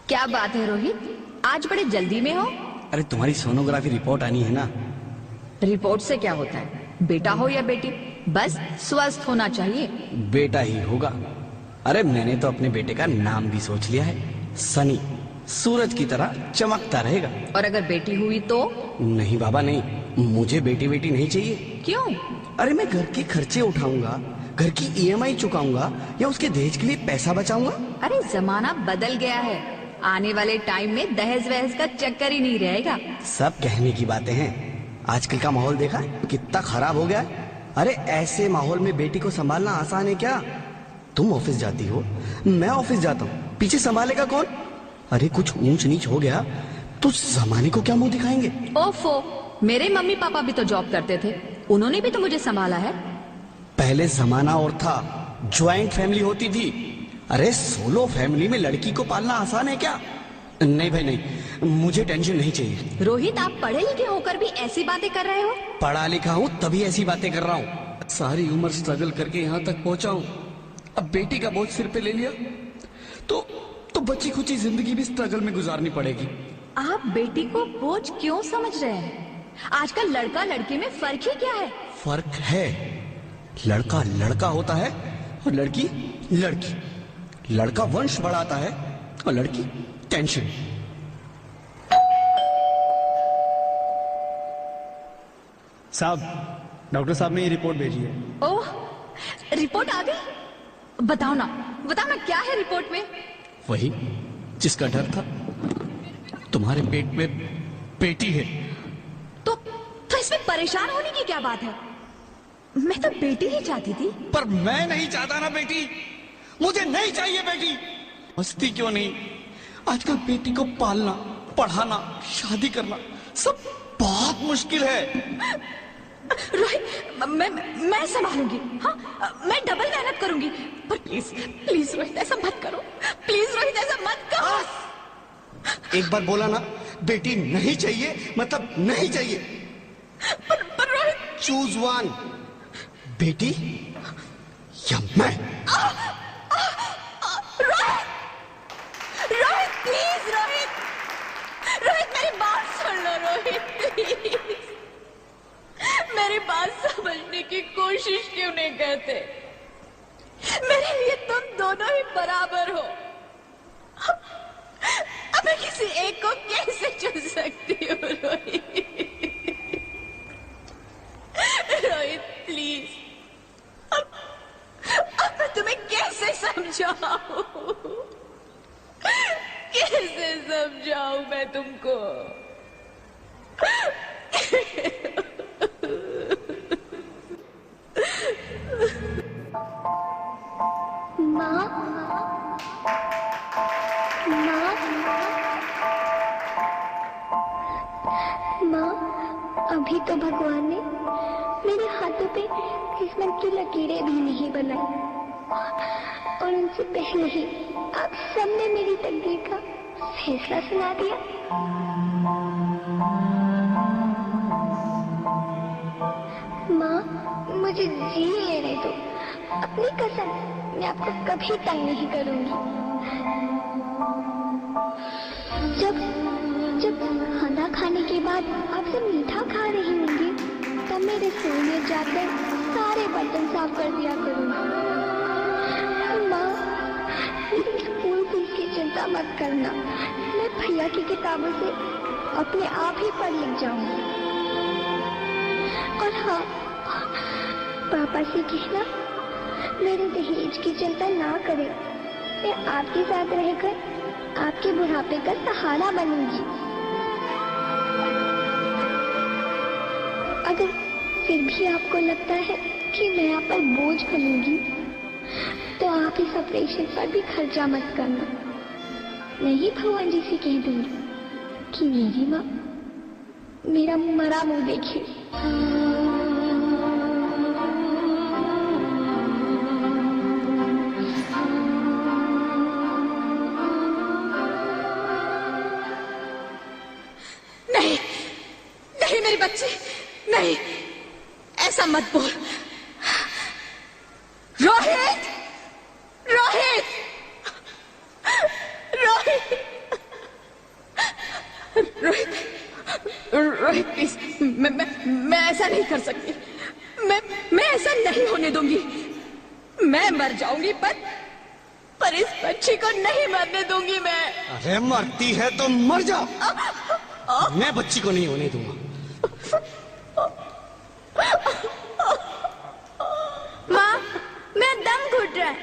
क्या बात है रोहित, आज बड़े जल्दी में हो? अरे तुम्हारी सोनोग्राफी रिपोर्ट आनी है ना। रिपोर्ट से क्या होता है, बेटा हो या बेटी, बस स्वस्थ होना चाहिए। बेटा ही होगा। अरे मैंने तो अपने बेटे का नाम भी सोच लिया है, सनी। सूरज की तरह चमकता रहेगा। और अगर बेटी हुई तो? नहीं बाबा नहीं, मुझे बेटी बेटी नहीं चाहिए। क्यों? अरे मैं घर के खर्चे उठाऊंगा, घर की ईएमआई चुकाऊंगा या उसके दहेज के लिए पैसा बचाऊंगा। अरे जमाना बदल गया है, आने वाले टाइम में दहेज वहेज का चक्कर ही नहीं रहेगा। सब कहने की बातें हैं, आजकल का माहौल देखा कितना खराब हो गया है। अरे ऐसे माहौल में बेटी को संभालना आसान है क्या? तुम ऑफिस जाती हो, मैं ऑफिस जाता हूँ, पीछे संभालेगा कौन? अरे कुछ ऊंच नीच हो गया तो जमाने को क्या मुंह दिखाएंगे? ओफो, मेरे मम्मी पापा भी तो जॉब करते थे, उन्होंने भी तो मुझे संभाला है। पहले जमाना और था, ज्वाइंट फैमिली होती थी। अरे सोलो फैमिली में लड़की को पालना आसान है क्या? नहीं भाई नहीं, मुझे टेंशन नहीं चाहिए। रोहित, आप पढ़े लिखे होकर भी ऐसी बातें कर रहे हो? पढ़ा लिखा हूँ तभी ऐसी बातें कर रहा हूँ। सारी उम्र स्ट्रगल करके यहाँ तक पहुंचा हूँ, अब बेटी का बोझ सिर पे ले लिया तो बची खुची जिंदगी भी स्ट्रगल में गुजारनी पड़ेगी। आप बेटी को बोझ क्यों समझ रहे हैं? आजकल लड़का लड़की में फर्क ही क्या है? फर्क है, लड़का लड़का होता है और लड़की लड़की। लड़का वंश बढ़ाता है और लड़की टेंशन। साहब, डॉक्टर साहब ने ये रिपोर्ट भेजी है। ओह, रिपोर्ट आ गई? बताओ ना क्या है रिपोर्ट में? वही जिसका डर था, तुम्हारे पेट में बेटी है। तो इसमें परेशान होने की क्या बात है? मैं तो बेटी ही चाहती थी। पर मैं नहीं चाहता ना बेटी, मुझे नहीं चाहिए बेटी। मस्ती क्यों नहीं, आजकल बेटी को पालना, पढ़ाना, शादी करना सब बहुत मुश्किल है। रोहित, मैं संभालूंगी। हाँ, मैं डबल मेहनत करूंगी। पर प्लीज रोहित ऐसा मत करो, प्लीज रोहित ऐसा मत करो। एक बार बोला ना, बेटी नहीं चाहिए मतलब नहीं चाहिए। पर रोहित, चूज वन, बेटी या मैं। रोहित प्लीज, रोहित मेरी बात सुन लो रोहित, प्लीज मेरी बात समझने की कोशिश क्यों नहीं करते? मेरे लिए तुम दोनों ही बराबर हो। अब मैं किसी एक को कैसे चुन सकती हूँ रोहित? रोहित प्लीज, अब मैं तुम्हें कैसे समझाऊं? कैसे समझाऊं मैं तुमको? माँ, अभी तो भगवान ने मेरे हाथों पे किस्मत की लकीरें भी नहीं बनाई, और उनसे पहले ही आप सबने मेरी तकदीर का फैसला सुना दिया। माँ, मुझे जी लेने दो, अपनी कसम, मैं आपको कभी तंग नहीं करूंगी। जब खाना खाने के बाद आपसे मीठा खा रही होंगी, तब मैं रसोई में जाकर सारे बर्तन साफ कर दिया करूंगी। माँ, स्कूल फीस की चिंता मत करना, मैं भैया की किताबों से अपने आप ही पढ़ लिख जाऊंगी। और हाँ, पापा से कहना मेरे दहेज की चिंता ना करें, मैं आपके साथ रहकर आपके बुढ़ापे का सहारा बनूंगी। अगर फिर भी आपको लगता है कि मैं आप पर बोझ बनूंगी, तो आप इस ऑपरेशन पर भी खर्चा मत करना। मैं ही भगवान जी से कह दूंगी कि मेरी माँ मेरा मरा मुंह देखे। नहीं मेरे बच्चे, नहीं, ऐसा मत बोल। रोहित, रोहित, रोहित। रोहित प्लीज, मैं ऐसा नहीं कर सकती। मैं ऐसा नहीं होने दूंगी। मैं मर जाऊंगी पर इस बच्ची को नहीं मरने दूंगी मैं। अरे मरती है तो मर जाओ, मैं बच्ची को नहीं होने दूंगा। माँ, मेरा दम घुट रहा है,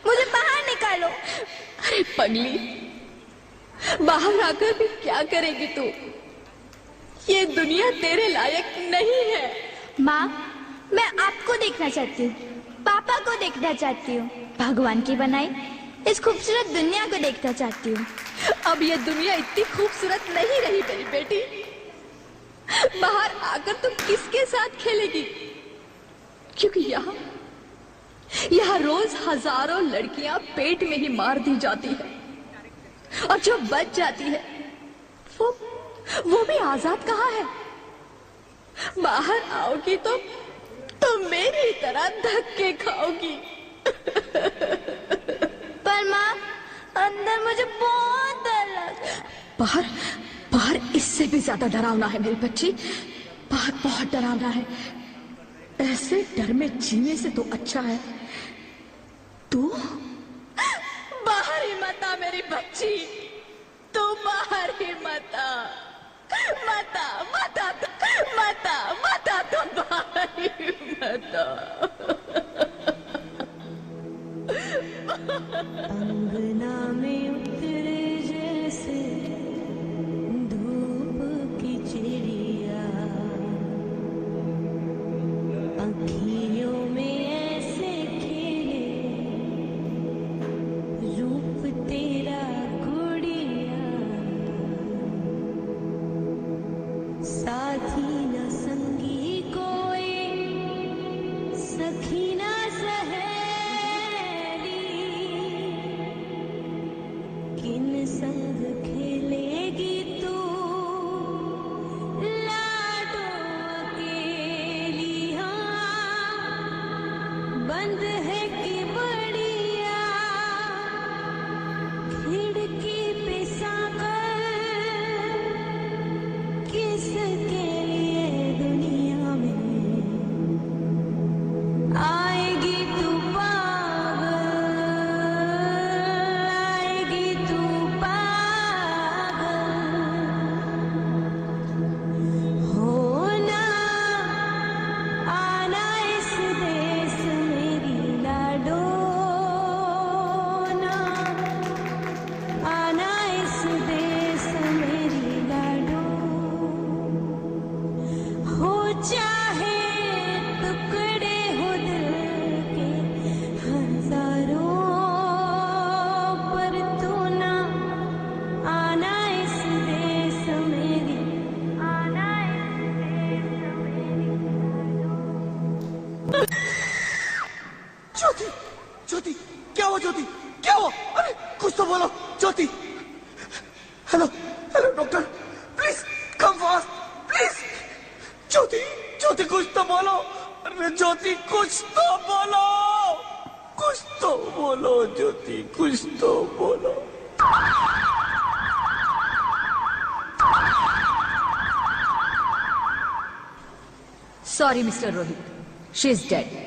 मुझे बाहर निकालो। अरे पगली, बाहर आकर भी क्या करेगी तू? ये दुनिया तेरे लायक नहीं है। माँ, मैं आपको देखना चाहती हूँ, पापा को देखना चाहती हूँ, भगवान की बनाई इस खूबसूरत दुनिया को देखना चाहती हूँ। अब ये दुनिया इतनी खूबसूरत नहीं रही मेरी बेटी। बाहर आकर तुम किसके साथ खेलेगी? क्योंकि यहाँ रोज हजारों लड़कियां पेट में ही मार दी जाती है, और जो बच जाती है वो भी आजाद कहाँ है? बाहर आओगी तो मेरी तरह धक्के खाओगी। पर माँ, अंदर मुझे बहुत डर लग रहा है। बाहर इससे भी ज्यादा डरावना है मेरी बच्ची। बाहर बहुत डरावना है। ऐसे डर में जीने से तो अच्छा है तू बाहर ही मत आ मेरी बच्ची। तू बाहर ही मत आ, मत आ, मत आ, मत आ, मत आ, तू बाहर ही मत आ। अंगना में उतरे जैसे धूप की चिड़िया, अखियों में ऐसे खेले रूप तेरा गुड़िया, साथी न संगी कोई, सखी न किन संग खेलेगी तू लाडो अकेली। हाँ, बंद है कि बढ़िया खिड़की पे साकर, किसके लिए दुनिया में आएगी तू ज्योति, ज्योति, क्या हुआ ज्योति, क्या हुआ? अरे कुछ तो बोलो Jyoti. Hello hello doctor, please come fast please. Jyoti, Jyoti कुछ तो बोलो। अरे ज्योति कुछ तो बोलो, कुछ तो बोलो ज्योति, कुछ तो बोलो। Sorry mister Rohit, she is dead.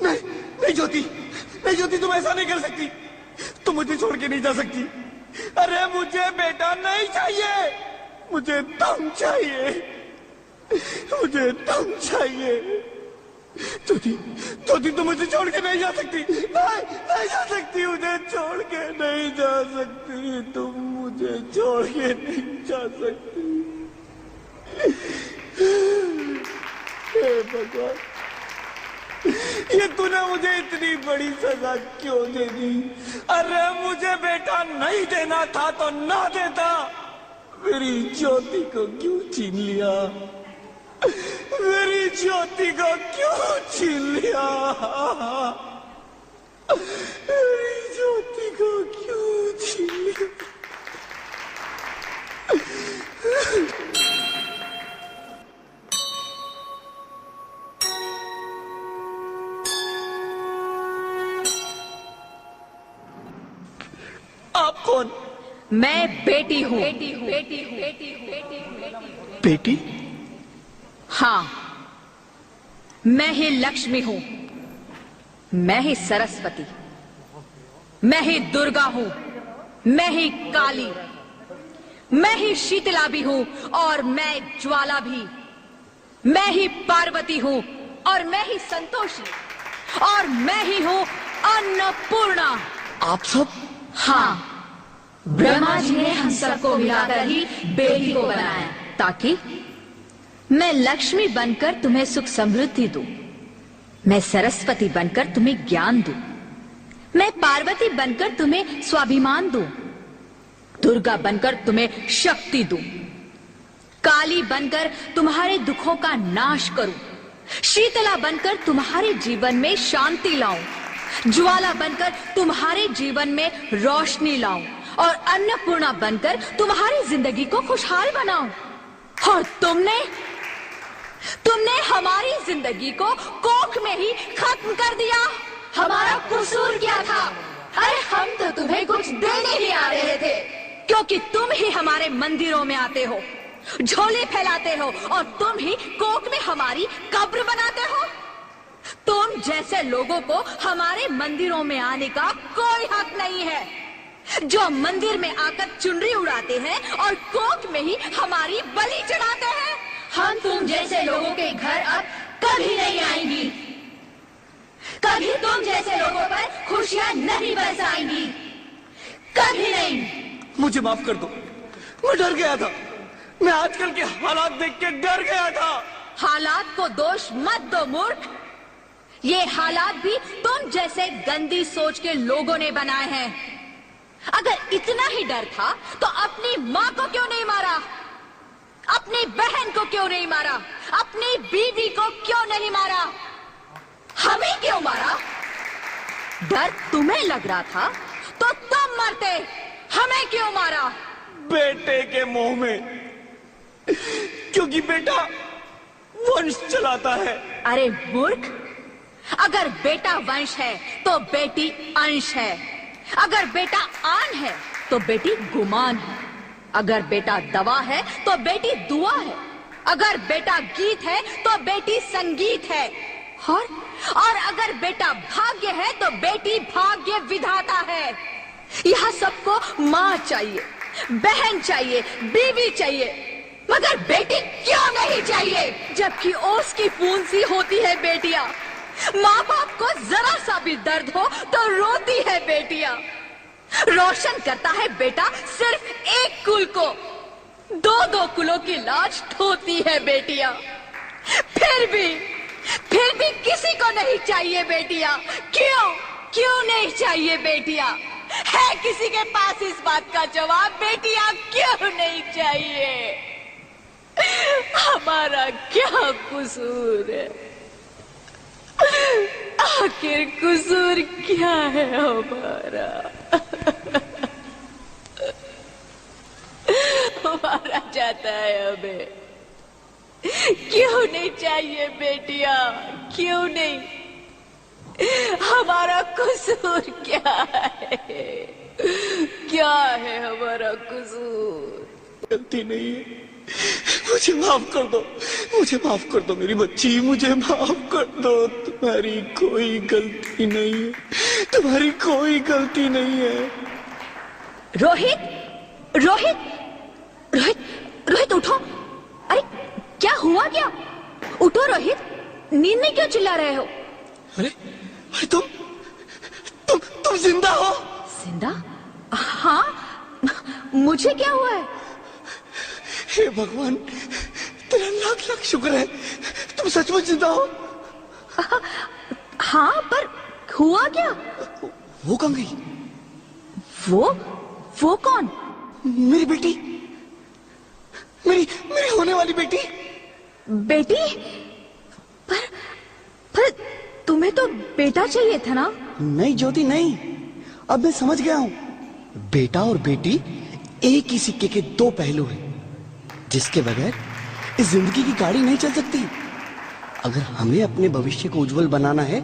नहीं नहीं ज्योति, नहीं ज्योति, तुम ऐसा नहीं कर सकती। तुम मुझे छोड़ के नहीं जा सकती। अरे मुझे बेटा नहीं चाहिए, मुझे तुम चाहिए, मुझे तुम चाहिए। ज्योति, ज्योति तुम मुझे छोड़ के नहीं जा सकती। नहीं नहीं जा सकती, मुझे छोड़ के नहीं जा सकती। तुम मुझे छोड़ के नहीं जा सकती। हे भगवान, ये तूने मुझे इतनी बड़ी सजा क्यों दे दी? अरे मुझे बेटा नहीं देना था तो ना देता। मेरी ज्योति को क्यों छीन लिया? मेरी ज्योति को क्यों छीन लिया? मेरी ज्योति को क्यों छीन लिया? आप कौन? मैं बेटी हूँ। बेटी? हाँ, मैं ही लक्ष्मी हूँ, मैं ही सरस्वती, मैं ही दुर्गा हूँ, मैं ही काली, मैं ही शीतला भी हूँ और मैं ज्वाला भी, मैं ही पार्वती हूँ और मैं ही संतोषी और मैं ही हूँ अन्नपूर्णा। आप सब? हाँ, ब्रह्मा जी ने हम सबको मिलाकर ही बेटी को बनाया ताकि मैं लक्ष्मी बनकर तुम्हें सुख समृद्धि दूं, मैं सरस्वती बनकर तुम्हें ज्ञान दूं, मैं पार्वती बनकर तुम्हें स्वाभिमान दूं, दुर्गा बनकर तुम्हें शक्ति दूं, काली बनकर तुम्हारे दुखों का नाश करूं, शीतला बनकर तुम्हारे जीवन में शांति लाऊं, ज्वाला बनकर तुम्हारे जीवन में रोशनी लाऊं और अन्नपूर्णा बनकर तुम्हारी जिंदगी को खुशहाल बनाऊं। और तुमने हमारी जिंदगी को कोख में ही खत्म कर दिया। हमारा कसूर क्या था? अरे हम तो तुम्हें कुछ देने ही आ रहे थे, क्योंकि तुम ही हमारे मंदिरों में आते हो, झोले फैलाते हो और तुम ही कोख में हमारी कब्र बनाते हो। तुम जैसे लोगों को हमारे मंदिरों में आने का कोई हक नहीं है, जो मंदिर में आकर चुनरी उड़ाते हैं और कोख में ही हमारी बलि चढ़ाते हैं। हम तुम जैसे लोगों के घर अब कभी नहीं आएंगी, कभी तुम जैसे लोगों पर खुशियां नहीं बरसाएंगी, कभी नहीं। मुझे माफ कर दो, मैं डर गया था, मैं आजकल के हालात देख के डर गया था। हालात को दोष मत दो मूर्ख, ये हालात भी तुम जैसे गंदी सोच के लोगों ने बनाए हैं। अगर इतना ही डर था तो अपनी माँ को क्यों नहीं मारा, अपनी बहन को क्यों नहीं मारा, अपनी बीवी को क्यों नहीं मारा, हमें क्यों मारा? डर तुम्हें लग रहा था तो तुम मरते, हमें क्यों मारा? बेटे के मोह में, क्योंकि बेटा वंश चलाता है। अरे मूर्ख, अगर बेटा वंश है तो बेटी अंश है, अगर बेटा आन है तो बेटी गुमान है, अगर बेटा दवा है तो बेटी दुआ है, अगर बेटा गीत है तो बेटी संगीत है, और अगर बेटा भाग्य है तो बेटी भाग्य विधाता है। यहाँ सबको माँ चाहिए, बहन चाहिए, बीवी चाहिए, मगर बेटी क्यों नहीं चाहिए? जबकि ओस की फूंद सी होती है बेटियां, माँ बाप को जरा सा भी दर्द हो तो रोती है बेटियां, रोशन करता है बेटा सिर्फ एक कुल को, दो दो कुलों की लाज ढोती है बेटियां। फिर भी किसी को नहीं चाहिए बेटियां। क्यों नहीं चाहिए बेटियां? है किसी के पास इस बात का जवाब? बेटियां क्यों नहीं चाहिए? हमारा क्या कसूर है? आखिर कसूर क्या है हमारा? मारा जाता है हमें, क्यों नहीं चाहिए बेटियां? क्यों नहीं? हमारा कसूर क्या है? क्या है हमारा कसूर? गलती नहीं है, मुझे माफ कर दो, मुझे माफ कर दो मेरी बच्ची, मुझे माफ कर दो। तुम्हारी कोई गलती नहीं है, तुम्हारी कोई गलती नहीं है। रोहित, रोहित, रोहित, रोहित उठो। अरे क्या हुआ क्या? उठो रोहित, नींद में क्यों चिल्ला रहे हो? अरे अरे तुम जिंदा हो? जिंदा? हाँ, मुझे क्या हुआ है? हे भगवान, तेरा लाख लाख शुक्र है, तुम सचमुच जिंदा हो। हाँ, पर हुआ क्या? वो कहाँ गई? वो कौन? मेरी बेटी, मेरी होने वाली बेटी। बेटी? पर तुम्हें तो बेटा चाहिए था ना? नहीं ज्योति नहीं, अब मैं समझ गया हूँ। बेटा और बेटी एक ही सिक्के के दो पहलू हैं, जिसके बगैर इस जिंदगी की गाड़ी नहीं चल सकती। अगर हमें अपने भविष्य को उज्जवल बनाना है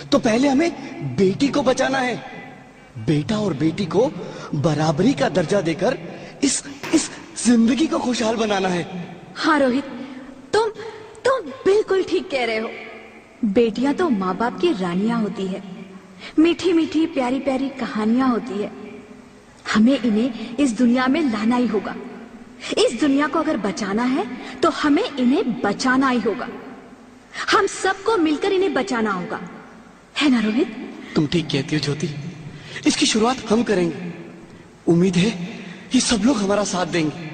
तो पहले हमें बेटी को बचाना है। बेटा और बेटी को बराबरी का दर्जा देकर इस जिंदगी को खुशहाल बनाना है। हाँ रोहित, तुम बिल्कुल ठीक कह रहे हो। बेटियां तो माँ बाप की रानियां होती है, मीठी मीठी प्यारी प्यारी कहानियां होती है। हमें इन्हें इस दुनिया में लाना ही होगा। इस दुनिया को अगर बचाना है तो हमें इन्हें बचाना ही होगा। हम सबको मिलकर इन्हें बचाना होगा, है ना रोहित? तुम ठीक कहती हो ज्योति, इसकी शुरुआत हम करेंगे। उम्मीद है ये सब लोग हमारा साथ देंगे।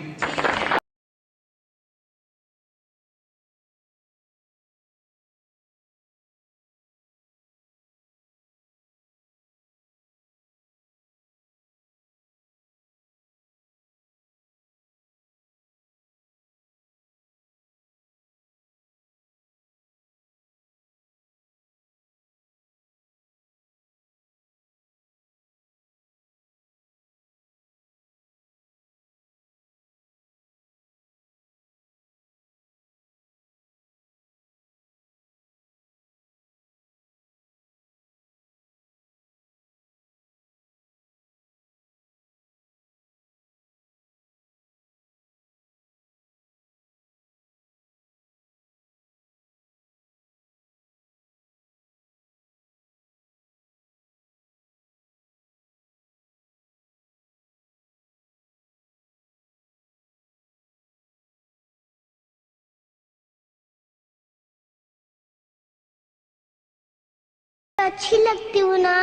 अच्छी लगती हूँ ना,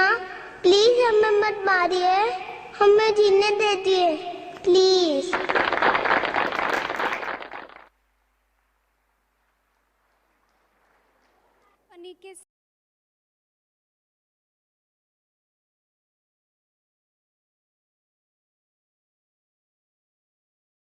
प्लीज हमें मत मारिए, हमें जीने दीजिए प्लीज। के